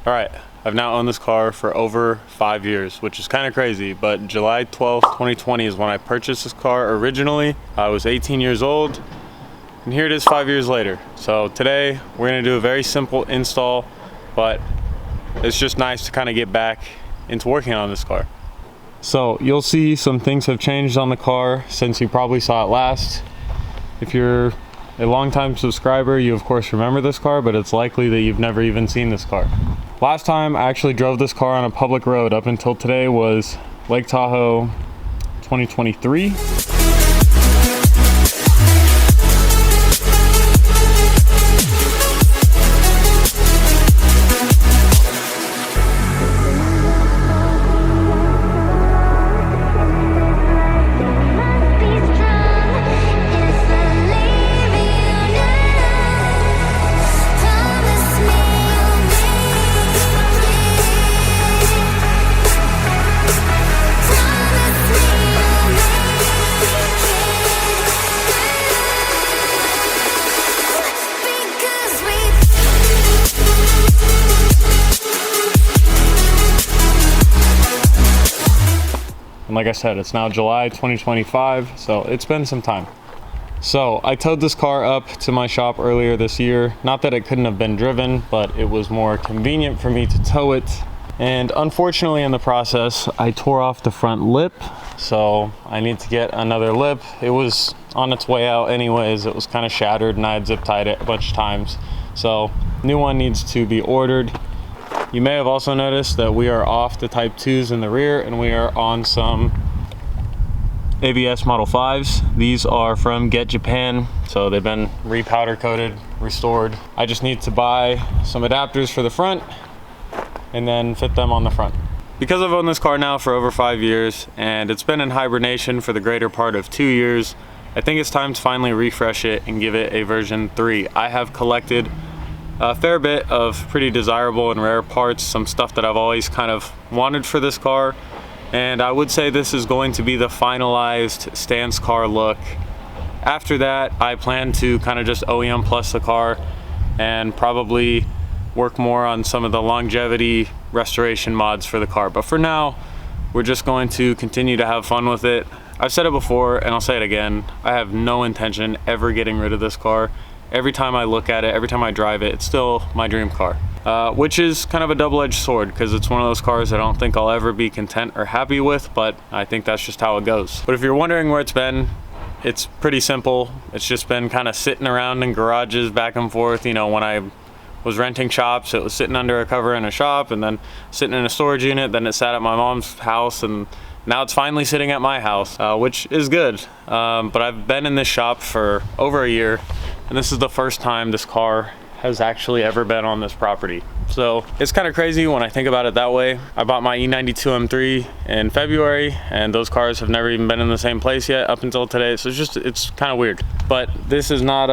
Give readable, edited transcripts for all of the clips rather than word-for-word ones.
All right, I've now owned this car for over 5 years, which is kind of crazy, but July 12th, 2020 is when I purchased this car originally. I was 18 years old, and here it is 5 years later. So today, we're gonna do a very simple install, but it's just nice to kind of get back into working on this car. So you'll see some things have changed on the car since you probably saw it last. If you're a longtime subscriber, you of course remember this car, but it's likely that you've never even seen this car. Last time I actually drove this car on a public road up until today was Lake Tahoe 2023. And like I said, it's now July 2025, so it's been some time. So I towed this car up to my shop earlier this year. Not that it couldn't have been driven, but it was more convenient for me to tow it. And unfortunately in the process, I tore off the front lip. So I need to get another lip. It was on its way out anyways. It was kind of shattered and I had zip tied it a bunch of times. So new one needs to be ordered. You may have also noticed that we are off the Type 2s in the rear and we are on some ABS Model 5s. These are from Get Japan, so they've been re-powder coated, restored. I just need to buy some adapters for the front and then fit them on the front. Because I've owned this car now for over 5 years and it's been in hibernation for the greater part of 2 years, I think it's time to finally refresh it and give it a version 3. I have collected a fair bit of pretty desirable and rare parts, some stuff that I've always kind of wanted for this car, and I would say this is going to be the finalized stance car look. After that, I plan to kind of just OEM plus the car and probably work more on some of the longevity restoration mods for the car. But for now, we're just going to continue to have fun with it. I've said it before and I'll say it again, I have no intention ever getting rid of this car. Every time I look at it, every time I drive it, it's still my dream car, which is kind of a double-edged sword because it's one of those cars I don't think I'll ever be content or happy with, but I think that's just how it goes. But if you're wondering where it's been, it's pretty simple. It's just been kind of sitting around in garages back and forth. You know, when I was renting shops, it was sitting under a cover in a shop and then sitting in a storage unit, then it sat at my mom's house, and now it's finally sitting at my house, which is good. But I've been in this shop for over a year, and this is the first time this car has actually ever been on this property. So it's kind of crazy when I think about it that way. I bought my E36 M3 in February, and those cars have never even been in the same place yet up until today. So it's kind of weird. But this is not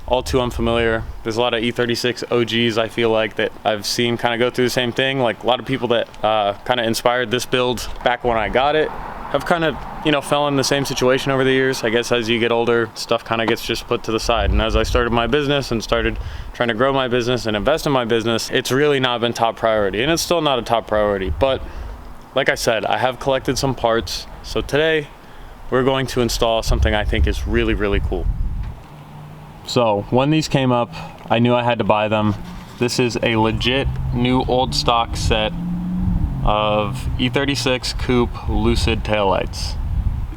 all too unfamiliar. There's a lot of E36 OGs I feel like that I've seen kind of go through the same thing. Like a lot of people that kind of inspired this build back when I got it have kind of, you know, fell in the same situation over the years. I guess as you get older, stuff kind of gets just put to the side. And as I started my business and started trying to grow my business and invest in my business, it's really not been top priority, and it's still not a top priority. But like I said, I have collected some parts. So today we're going to install something I think is really, really cool. So when these came up, I knew I had to buy them. This is a legit new old stock set of E36 Coupe LUCID taillights.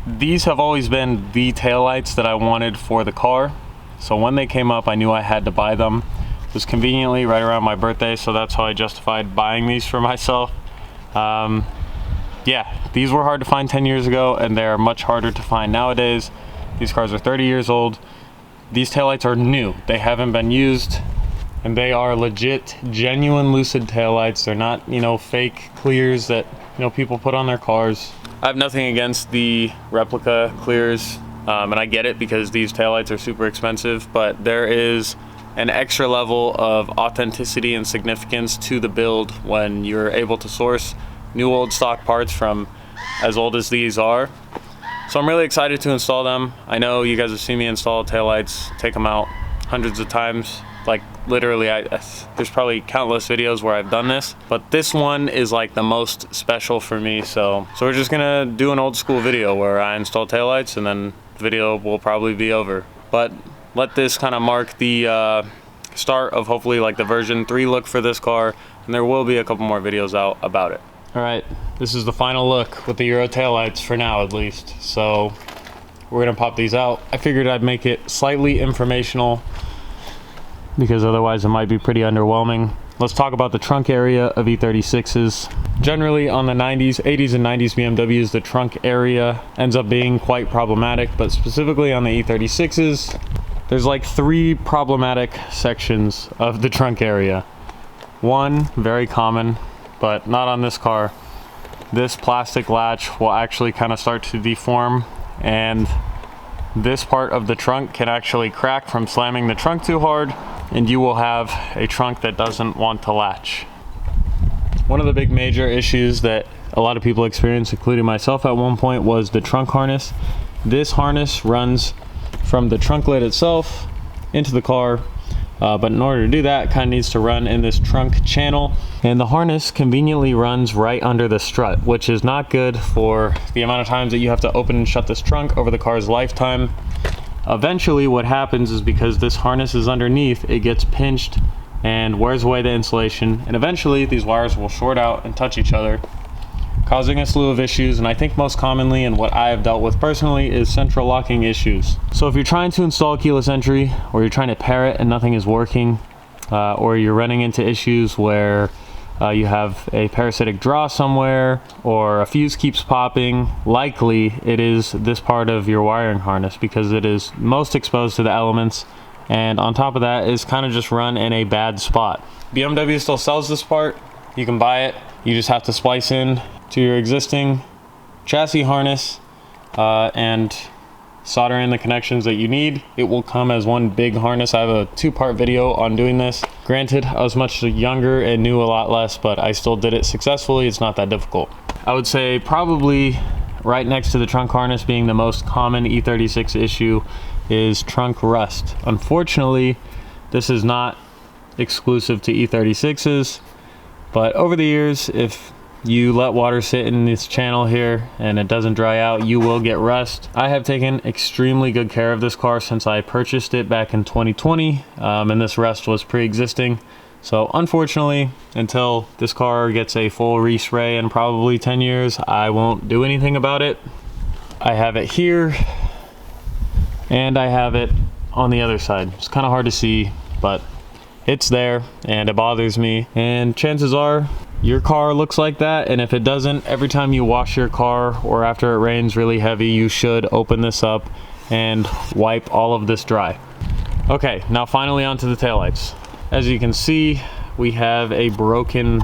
These have always been the taillights that I wanted for the car. So when they came up, I knew I had to buy them. It was conveniently right around my birthday, so that's how I justified buying these for myself. Yeah, these were hard to find 10 years ago, and they're much harder to find nowadays. These cars are 30 years old. These taillights are new. They haven't been used, and they are legit, genuine LUCID taillights. They're not, you know, fake clears that, you know, people put on their cars. I have nothing against the replica clears, and I get it because these taillights are super expensive, but there is an extra level of authenticity and significance to the build when you're able to source new old stock parts from as old as these are. So I'm really excited to install them. I know you guys have seen me install taillights, take them out hundreds of times, like literally, there's probably countless videos where I've done this, but this one is like the most special for me. So we're just gonna do an old school video where I install taillights, and then the video will probably be over. But let this kind of mark the start of hopefully like the version 3 look for this car, and there will be a couple more videos out about it. All right, this is the final look with the Euro taillights for now, at least. So we're gonna pop these out. I figured I'd make it slightly informational because otherwise it might be pretty underwhelming. Let's talk about the trunk area of E36s. Generally on the 80s and 90s BMWs, the trunk area ends up being quite problematic, but specifically on the E36s, there's like 3 problematic sections of the trunk area. One, very common, but not on this car. This plastic latch will actually kind of start to deform, and this part of the trunk can actually crack from slamming the trunk too hard, and you will have a trunk that doesn't want to latch. One of the big major issues that a lot of people experienced, including myself at one point, was the trunk harness. This harness runs from the trunk lid itself into the car, but in order to do that, it kind of needs to run in this trunk channel, and the harness conveniently runs right under the strut, which is not good for the amount of times that you have to open and shut this trunk over the car's lifetime. Eventually what happens is, because this harness is underneath, it gets pinched and wears away the insulation, and eventually these wires will short out and touch each other, causing a slew of issues. And I think most commonly, and what I have dealt with personally, is central locking issues. So if you're trying to install keyless entry, or you're trying to pair it and nothing is working, or you're running into issues where you have a parasitic draw somewhere, or a fuse keeps popping, likely it is this part of your wiring harness, because it is most exposed to the elements, and on top of that is kind of just run in a bad spot. BMW still sells this part. You can buy it. You just have to splice in to your existing chassis harness and solder in the connections that you need. It will come as one big harness. I have a 2-part video on doing this. Granted, I was much younger and knew a lot less, but I still did it successfully. It's not that difficult. I would say probably right next to the trunk harness being the most common E36 issue is trunk rust. Unfortunately, this is not exclusive to E36s, but over the years, if you let water sit in this channel here and it doesn't dry out, you will get rust. I have taken extremely good care of this car since I purchased it back in 2020, and this rust was pre-existing. So unfortunately, until this car gets a full respray in probably 10 years, I won't do anything about it. I have it here, and I have it on the other side. It's kind of hard to see, but it's there and it bothers me, and chances are your car looks like that. And if it doesn't, every time you wash your car or after it rains really heavy, you should open this up and wipe all of this dry. Okay, now finally onto the taillights. As you can see, we have a broken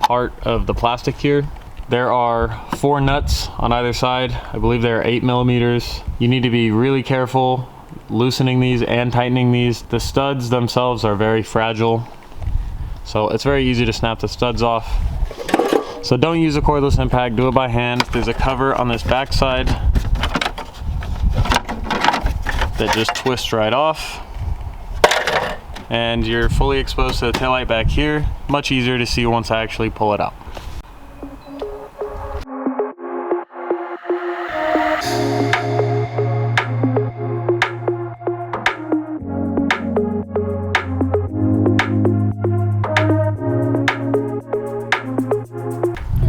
part of the plastic here. There are 4 nuts on either side. I believe they're 8 millimeters. You need to be really careful loosening these and tightening these. The studs themselves are very fragile, so it's very easy to snap the studs off. So don't use a cordless impact, do it by hand. There's a cover on this back side that just twists right off, and you're fully exposed to the taillight back here. Much easier to see once I actually pull it out.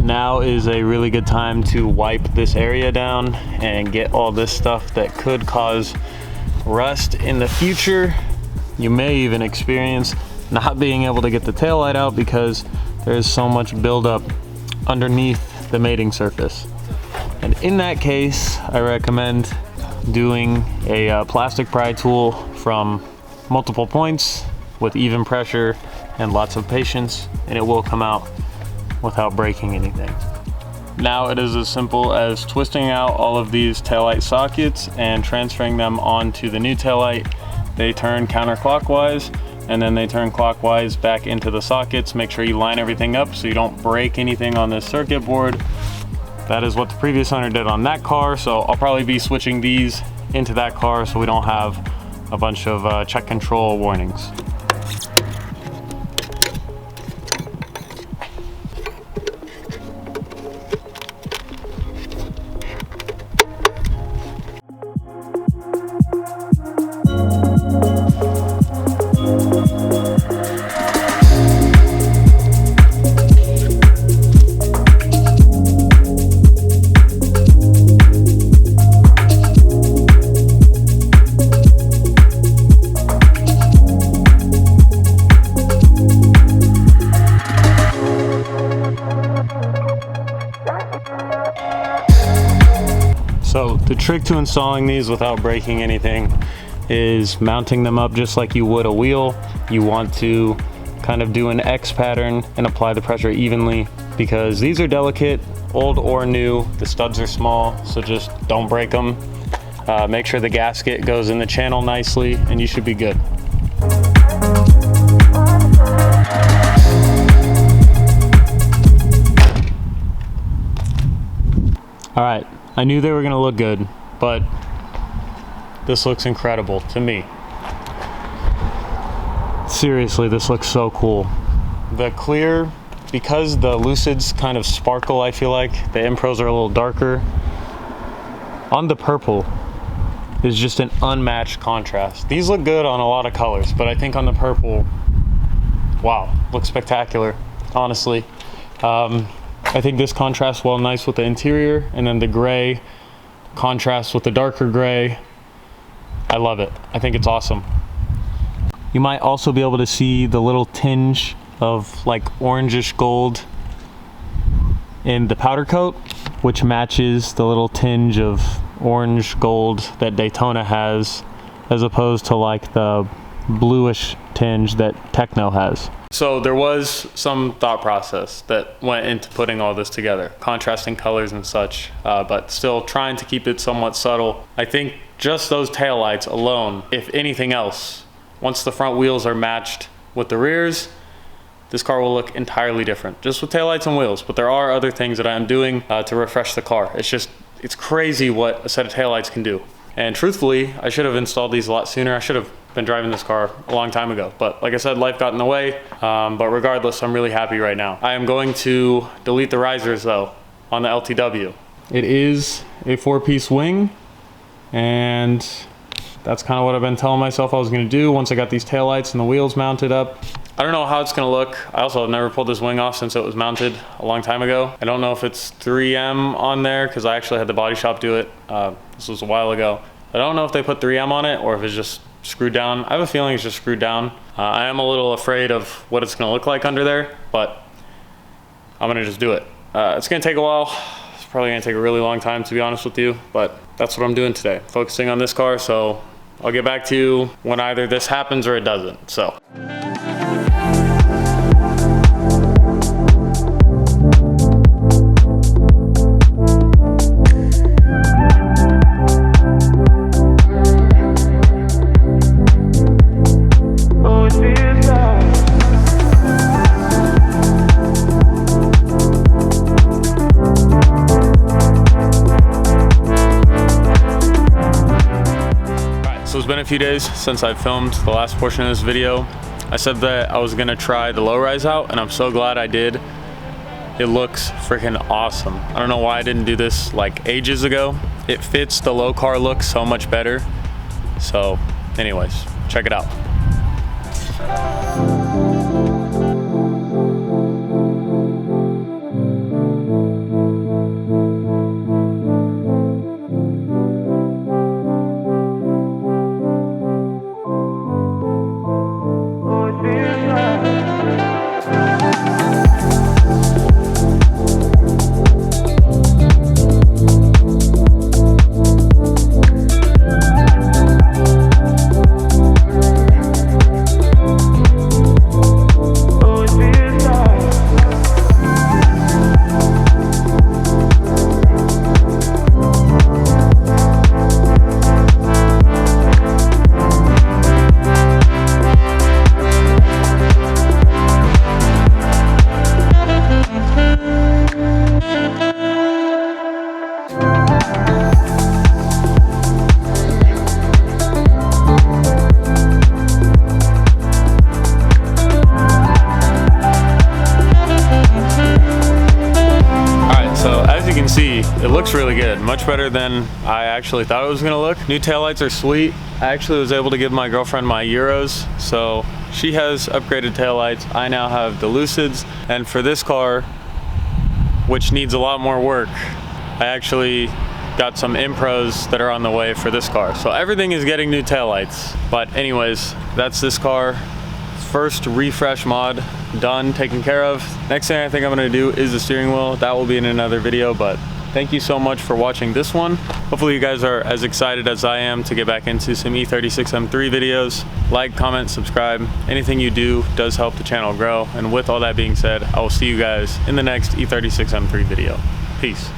Now is a really good time to wipe this area down and get all this stuff that could cause rust in the future. You may even experience not being able to get the taillight out because there's so much buildup underneath the mating surface. And in that case, I recommend doing a plastic pry tool from multiple points with even pressure and lots of patience, and it will come out without breaking anything. Now it is as simple as twisting out all of these taillight sockets and transferring them onto the new taillight. They turn counterclockwise, and then they turn clockwise back into the sockets. Make sure you line everything up so you don't break anything on this circuit board. That is what the previous owner did on that car, so I'll probably be switching these into that car so we don't have a bunch of check control warnings. The trick to installing these without breaking anything is mounting them up just like you would a wheel. You want to kind of do an X pattern and apply the pressure evenly, because these are delicate, old or new. The studs are small, so just don't break them. Make sure the gasket goes in the channel nicely and you should be good. All right, I knew they were gonna look good, but this looks incredible to me. Seriously, this looks so cool. The clear, because the Lucids kind of sparkle, I feel like, the M Pros are a little darker. On the purple is just an unmatched contrast. These look good on a lot of colors, but I think on the purple, wow, looks spectacular, honestly. I think this contrasts well nice with the interior, and then the gray contrasts with the darker gray. I love it. I think it's awesome. You might also be able to see the little tinge of like orangish gold in the powder coat, which matches the little tinge of orange gold that Daytona has, as opposed to like the bluish tinge that Techno has. So there was some thought process that went into putting all this together, contrasting colors and such, but still trying to keep it somewhat subtle. I think just those taillights alone, if anything else, once the front wheels are matched with the rears, this car will look entirely different, just with taillights and wheels. But there are other things that I'm doing to refresh the car. It's crazy what a set of taillights can do. And truthfully, I should have installed these a lot sooner. I should have been driving this car a long time ago. But like I said, life got in the way. But regardless, I'm really happy right now. I am going to delete the risers though on the LTW. It is a 4-piece wing, and that's kind of what I've been telling myself I was gonna do once I got these taillights and the wheels mounted up. I don't know how it's gonna look. I also have never pulled this wing off since it was mounted a long time ago. I don't know if it's 3M on there, because I actually had the body shop do it. This was a while ago. I don't know if they put 3M on it or if it's just screwed down. I have a feeling it's just screwed down. I am a little afraid of what it's gonna look like under there, but I'm gonna just do it. It's gonna take a while. It's probably gonna take a really long time, to be honest with you, but that's what I'm doing today. Focusing on this car, so I'll get back to you when either this happens or it doesn't, so. So it's been a few days since I filmed the last portion of this video. I said that I was gonna try the low rise out, and I'm so glad I did. It looks freaking awesome. I don't know why I didn't do this like ages ago. It fits the low car look so much better. So anyways, check it out. It looks really good, much better than I actually thought it was gonna look. New taillights are sweet. I actually was able to give my girlfriend my Euros, so she has upgraded taillights. I now have the Lucids, and for this car, which needs a lot more work, I actually got some M Pros that are on the way for this car. So everything is getting new taillights. But anyways, that's this car. First refresh mod done, taken care of. Next thing I think I'm gonna do is the steering wheel. That will be in another video, but thank you so much for watching this one. Hopefully you guys are as excited as I am to get back into some E36 M3 videos. Like, comment, subscribe. Anything you do does help the channel grow. And with all that being said, I will see you guys in the next E36 M3 video. Peace.